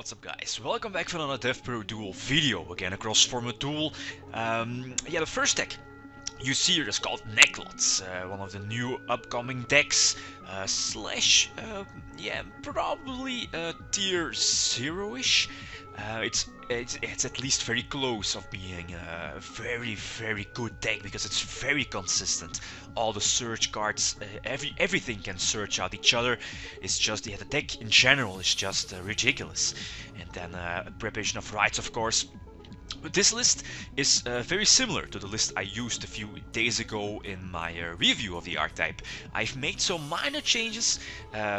What's up guys, welcome back for another DevPro Duel video, again across from a duel. The first deck you see here is called Necloth, one of the new upcoming decks, probably tier 0-ish. It's at least very close of being a very good deck because it's very consistent. All the search cards, everything can search out each other. It's just the deck in general is just ridiculous. And then preparation of rights, of course. But this list is very similar to the list I used a few days ago in my review of the archetype. I've made some minor changes,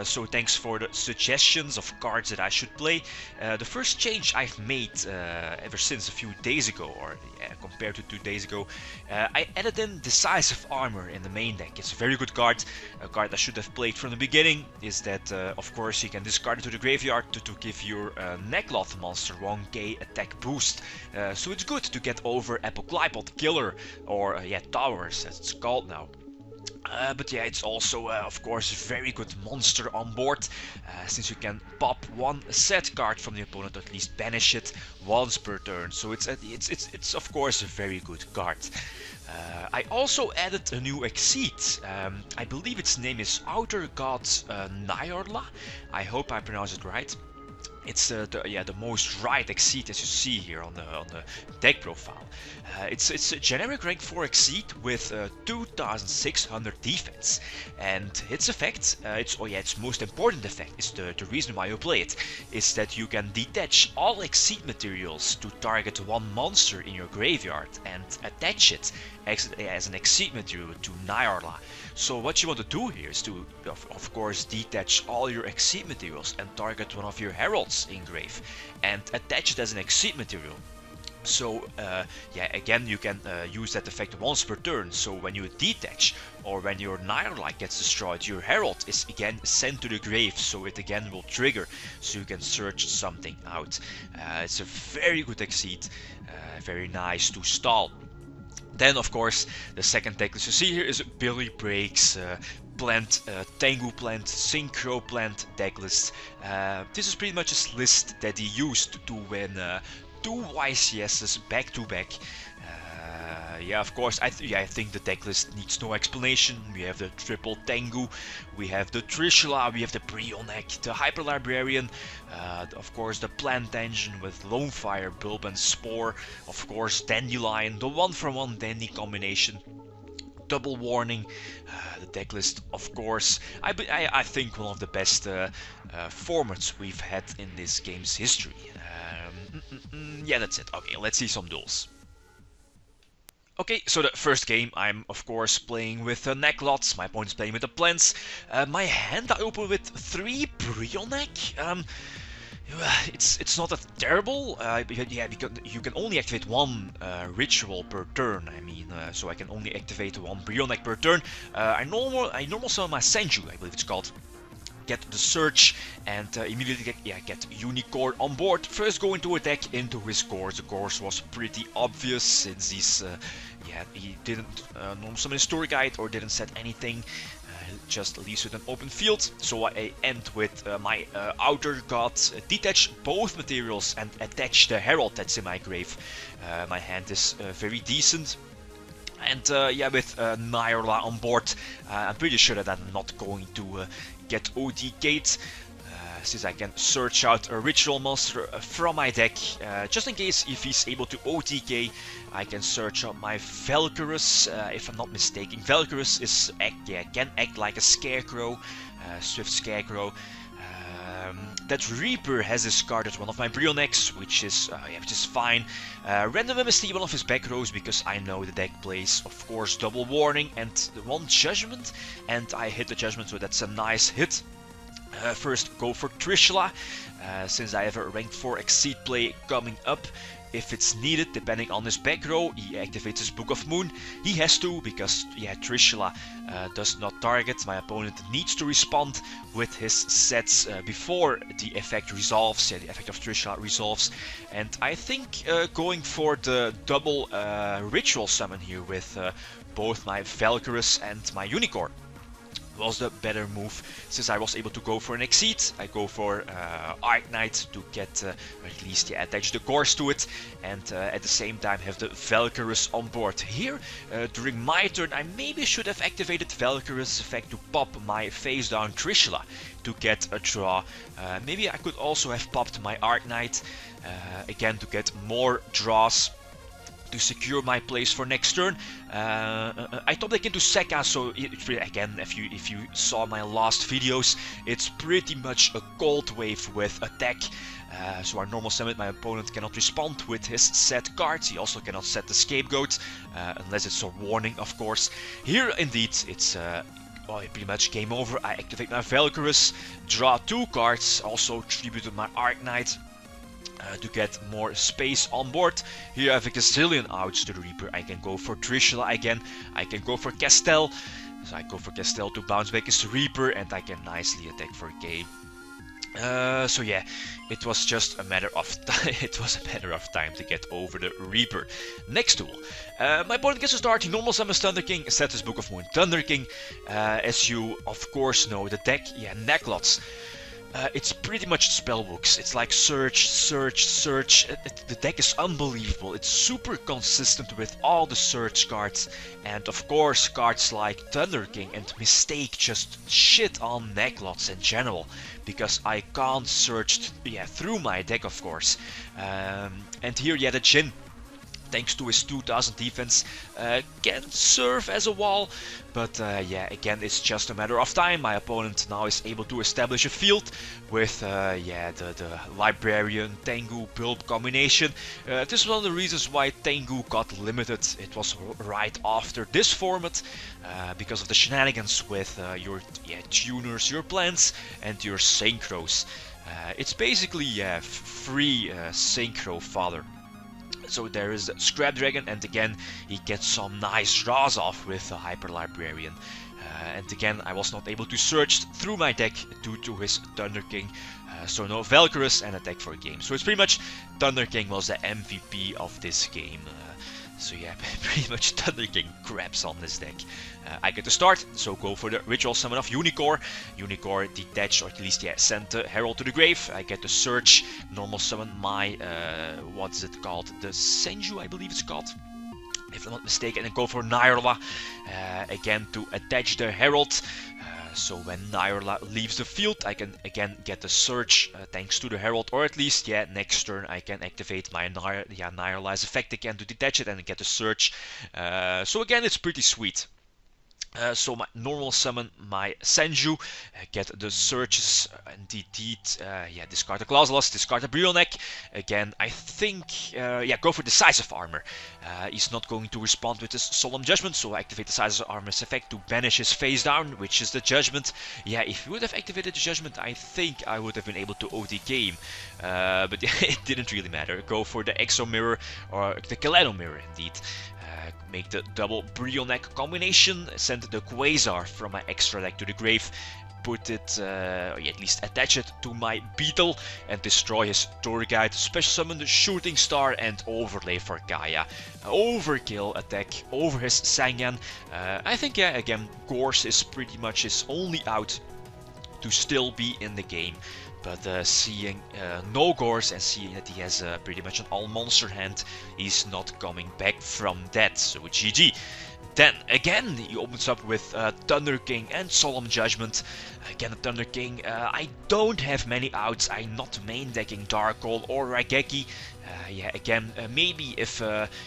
so thanks for the suggestions of cards that I should play. The first change I've made ever since a few days ago, or compared to 2 days ago, I added in Decisive Armor in the main deck. It's a very good card, a card I should have played from the beginning. Is that, of course, you can discard it to the graveyard to give your Necloth monster 1k attack boost. So it's good to get over Apoclypod Killer, or Towers as it's called now. But it's also, of course, a very good monster on board, since you can pop one set card from the opponent, or at least banish it once per turn. So it's of course a very good card. I also added a new Exceed. I believe its name is Outer God Nyarla. I hope I pronounced it right. It's the most right Exceed as you see here on the deck profile. It's a generic rank 4 Exceed with 2600 defense, and its effect, its most important effect, is the reason why you play it, is that you can detach all Exceed materials to target one monster in your graveyard and attach it as an Exceed material to Nyarla. So what you want to do here is to, of course, detach all your Exceed materials and target one of your heralds in grave and attach it as an Exceed material. So again, you can use that effect once per turn. So when you detach, or when your Nyarla gets destroyed, your herald is again sent to the grave, so it again will trigger, so you can search something out. It's a very good Exceed, very nice to stall. Then, of course, the second deck that you see here is Billy Breaks Plant, Tengu Plant, Synchro Plant deck list. This is pretty much a list that he used to win 2 YCSs back to back. Of course, I think the deck list needs no explanation. We have the triple Tengu, we have the Trishula, we have the Brionek, the Hyper Librarian, of course the Plant Engine with Lonefire, Bulb and Spore, of course Dandelion, the 1-for-1 Dandy combination, Double Warning, the deck list, of course. I think one of the best formats we've had in this game's history. That's it. Okay, let's see some duels. Okay, so the first game I'm of course playing with Necloth, my opponent's playing with the plants. My hand I open with 3 Brionek. It's not that terrible, because you can only activate 1 ritual per turn. So I can only activate 1 Brionek per turn. I normal summon my Senju, I believe it's called. Get the search and immediately get Unicorn on board. First go into attack into his course. The course was pretty obvious since he didn't normal summon his story guide or didn't set anything. Just leaves with an open field. So I end with my Outer God, detach both materials and attach the herald that's in my grave. My hand is very decent. And with Nyarla on board, I'm pretty sure that I'm not going to get OTK'd, since I can search out a ritual monster from my deck. Just in case if he's able to OTK, I can search out my Valkyrus, if I'm not mistaken. Valkyrus can act like a scarecrow, swift scarecrow. That Reaper has discarded one of my Brionnecks, which is fine. Random MST one of his back rows, because I know the deck plays, of course, Double Warning and 1 Judgment, and I hit the Judgment, so that's a nice hit. First go for Trishula, since I have a rank 4 Exceed play coming up. If it's needed, depending on his back row, he activates his Book of Moon. He has to, because Trishula does not target. My opponent needs to respond with his sets before the effect resolves. The effect of Trishula resolves. And I think going for the double ritual summon here with both my Valkyrus and my Unicorn was the better move, since I was able to go for an Exceed. I go for Arknight to get, or at least attach the cores to it, and at the same time have the Valkyrus on board. Here, during my turn, I maybe should have activated Valkyrus effect to pop my face down Trishula to get a draw. Maybe I could also have popped my Arknight again to get more draws, to secure my place for next turn. I top deck into Sekka, so again, if you saw my last videos, it's pretty much a cold wave with attack. So our normal summon, my opponent cannot respond with his set cards. He also cannot set the Scapegoat, unless it's a warning, of course. Here, indeed, it's well, pretty much game over. I activate my Valkyrus, draw 2 cards, also tributed my Arknight to get more space on board. Here I have a gazillion outs to the Reaper. I can go for Trishula again, I can go for Castel. So I go for Castel to bounce back his Reaper, and I can nicely attack for a game. So yeah, it was just a matter of time. It was a matter of time to get over the Reaper. Next duel. My opponent gets to start. He normal summons Thunder King, Status Book of Moon Thunder King. As you of course know, the deck, Necloth. It's pretty much spellbooks. It's like search, search, search. The deck is unbelievable. It's super consistent with all the search cards. And of course, cards like Thunder King and Mistake just shit on Necloths in general. Because I can't search through my deck, of course. And here, the Jhin, thanks to his 2000 defense, can serve as a wall, but again, it's just a matter of time. My opponent now is able to establish a field with the Librarian Tengu Bulb combination. This is one of the reasons why Tengu got limited. It was right after this format, because of the shenanigans with your tuners, your plants, and your synchros. It's basically free synchro fodder. So there is the Scrap Dragon, and again he gets some nice draws off with the Hyper Librarian. And again, I was not able to search through my deck due to his Thunder King. So no Valkyrus and attack for a game. So it's pretty much Thunder King was the MVP of this game. So yeah, pretty much Thunder King craps on this deck. I get to start, so go for the Ritual Summon of Unicorn. Unicorn detach, or at least send the Herald to the grave. I get to search, normal summon my, what's it called? The Senju, I believe it's called, if I'm not mistaken, and go for Nyarla, again to attach the Herald. So when Nyarla leaves the field, I can again get the search thanks to the Herald, or at least next turn I can activate my Nyarla's effect again to detach it and get the search. So again, it's pretty sweet. So my normal summon my Senju, get the searches, indeed, discard the Clauselus, discard the Brioneck. Again, I think, go for Decisive Armor. He's not going to respond with his Solemn Judgment, so I activate the Decisive Armor's effect to banish his face down, which is the Judgment. If you would have activated the Judgment, I think I would have been able to OD game. But it didn't really matter. Go for the Exo Mirror, or the Kaleido Mirror, indeed. Make the double Brioneck combination, send the Quasar from my extra deck to the grave, put it, at least attach it to my Beetle, and destroy his tour guide, special summon the Shooting Star, and overlay for Gaia. Overkill attack over his Sangan. I think, again, Gorse is pretty much his only out to still be in the game. But seeing no Gorse and seeing that he has pretty much an all-monster hand, he's not coming back from that, so GG. Then, again, he opens up with Thunder King and Solemn Judgment. Again, the Thunder King, I don't have many outs. I'm not main decking Dark Hole or Raigeki. Maybe if,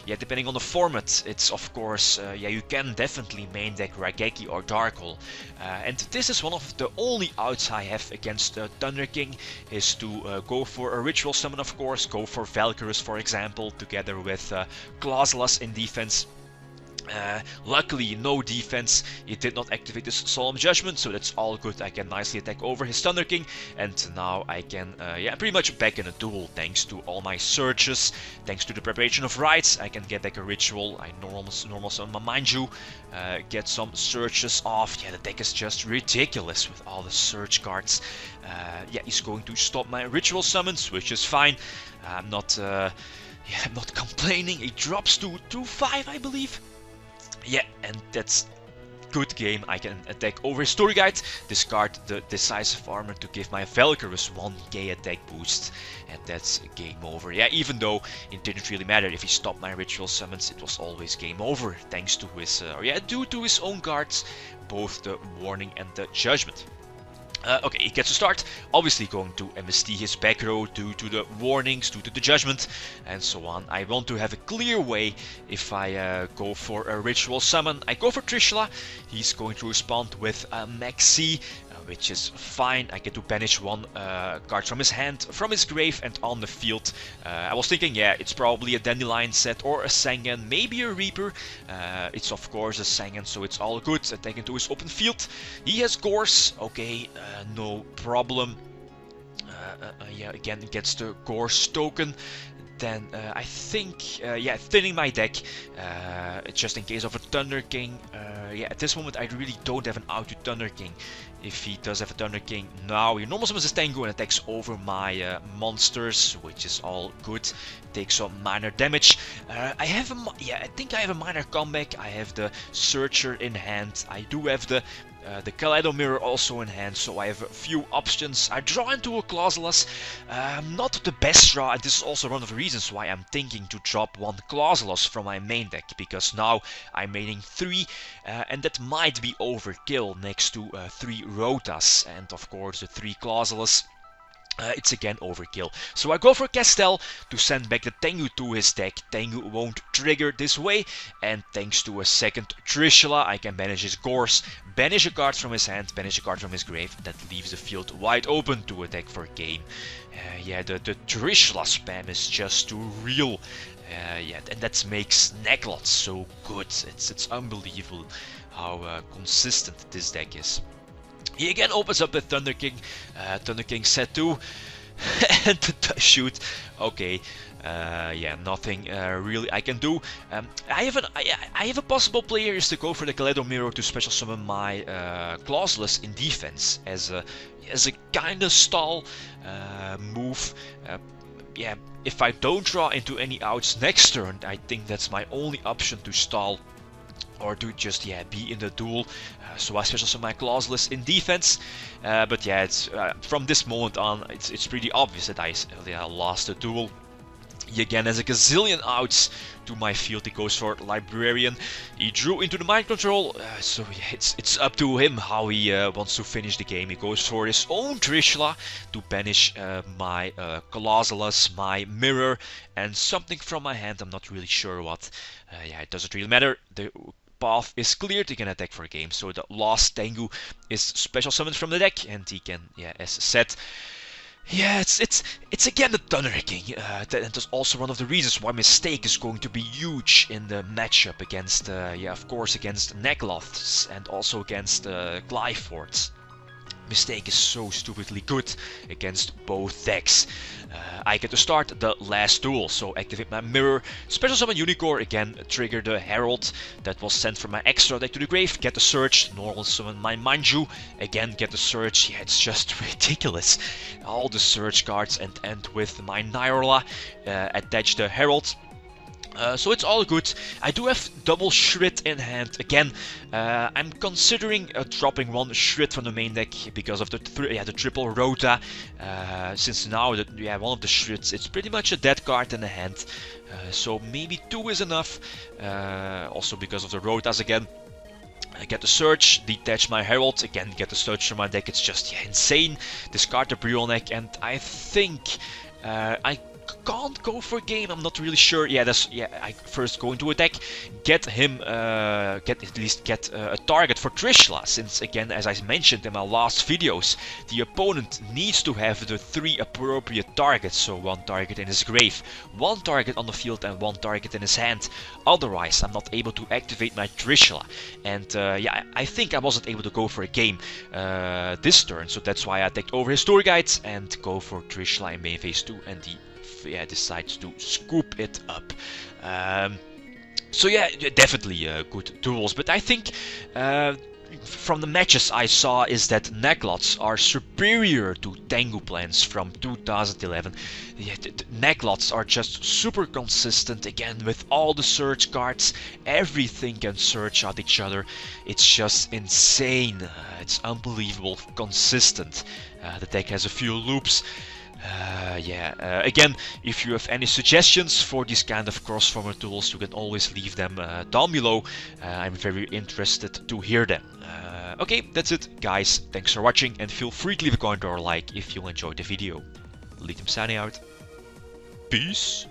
depending on the format, it's of course, you can definitely main deck Raigeki or Dark Hole. And this is one of the only outs I have against Thunder King, is to go for a Ritual Summon, of course, go for Valkyrus, for example, together with Clauselus in defense. Luckily, no defense. He did not activate his Solemn Judgment, so that's all good. I can nicely attack over his Thunder King, and now I can, pretty much back in a duel thanks to all my searches, thanks to the preparation of rites. I can get back a ritual. I normal summon my Manju, get some searches off. The deck is just ridiculous with all the search cards. He's going to stop my ritual summons, which is fine. I'm not complaining. It drops to 2-5, I believe. And that's good game. I can attack over his story guide, discard the decisive armor to give my Valkyrus 1k attack boost, and that's game over. Yeah, even though it didn't really matter if he stopped my ritual summons, it was always game over thanks to his, due to his own cards, both the warning and the judgment. Okay, he gets to start, obviously going to MST his back row due to the warnings, due to the judgment, and so on. I want to have a clear way if I go for a ritual summon. I go for Trishula, he's going to respond with Maxi, which is fine. I get to banish one card from his hand, from his grave, and on the field. I was thinking, yeah, it's probably a Dandelion set or a Sangan, maybe a Reaper. It's of course a Sangan, so it's all good. Attack into his open field. He has Gorse, okay, no problem. Yeah, again gets the Gorse token. Then I think, yeah, thinning my deck, just in case of a Thunder King. Yeah, at this moment I really don't have an out to Thunder King. If he does have a Thunder King now, he normal summons his Tengu and attacks over my monsters, which is all good. Takes some minor damage. I think I have a minor comeback. I have the Searcher in hand. I do have the Kaleido Mirror also in hand, so I have a few options. I draw into a Clauselus, not the best draw, and this is also one of the reasons why I'm thinking to drop one Clauselus from my main deck, because now I'm maining 3, and that might be overkill next to 3 Rotas, and of course the 3 Clauselus. It's again overkill. So I go for Castell to send back the Tengu to his deck. Tengu won't trigger this way, and thanks to a second Trishula, I can banish his Gorse, banish a card from his hand, banish a card from his grave. That leaves the field wide open to attack for game. Yeah, the Trishula spam is just too real. Yeah, and that makes Necloth so good. It's unbelievable how consistent this deck is. He again opens up the Thunder King set 2, and shoot. Okay, yeah, nothing really I can do. I have a possible play here is to go for the Kaleido Mirror to special summon my Clauselus in defense as a kind of stall move. Yeah, if I don't draw into any outs next turn, I think that's my only option to stall. Or to just be in the duel, so I special summon my Clauselus in defense. But yeah, it's from this moment on, it's pretty obvious that I lost the duel. He again has a gazillion outs to my field. He goes for Librarian. He drew into the mind control, so yeah, it's up to him how he wants to finish the game. He goes for his own Trishula to banish my Clauselus, my Mirror, and something from my hand. I'm not really sure what. Yeah, it doesn't really matter. The path is cleared, he can attack for a game. So the last Tengu is special summoned from the deck, and he can, as said, yeah, it's again the Thunder King. That's also one of the reasons why Mistake is going to be huge in the matchup against, of course, against Necloths and also against Glyfords. Mistake is so stupidly good against both decks. I get to start the last duel, so activate my Mirror, special summon Unicorn, again trigger the Herald that was sent from my extra deck to the grave, get the Search, normal summon my Manju, again get the Search. Yeah, it's just ridiculous. All the Search cards and end with my Nyarla, attach the Herald. So it's all good. I do have double Shred in hand. Again, I'm considering dropping one Shred from the main deck because of the triple Rota. Since now, one of the Shreds, it's pretty much a dead card in the hand. So maybe 2 is enough. Also because of the Rotas again. I get the Search, detach my Herald, again get the Search from my deck. It's just insane. Discard the Brionek, and I think I can't go for game. I'm not really sure. I first go into attack, get him, at least get a target for Trishula, since again, as I mentioned in my last videos, the opponent needs to have the 3 appropriate targets. So 1 target in his grave, 1 target on the field, and 1 target in his hand. Otherwise, I'm not able to activate my Trishula. And I think I wasn't able to go for a game this turn, so that's why I attacked over his story guides and go for Trishula in main phase 2, and he decides to scoop it up. So yeah, definitely good duels, but I think from the matches I saw is that Necloths are superior to Tengu plans from 2011. Yeah, Necloths are just super consistent again with all the search cards. Everything can search at each other. It's just insane. It's unbelievable consistent. The deck has a few loops. Again, if you have any suggestions for these kind of cross-format tools, you can always leave them down below. I'm very interested to hear them. Okay, that's it, guys. Thanks for watching, and feel free to leave a comment or a like if you enjoyed the video. Lead signing out. Peace.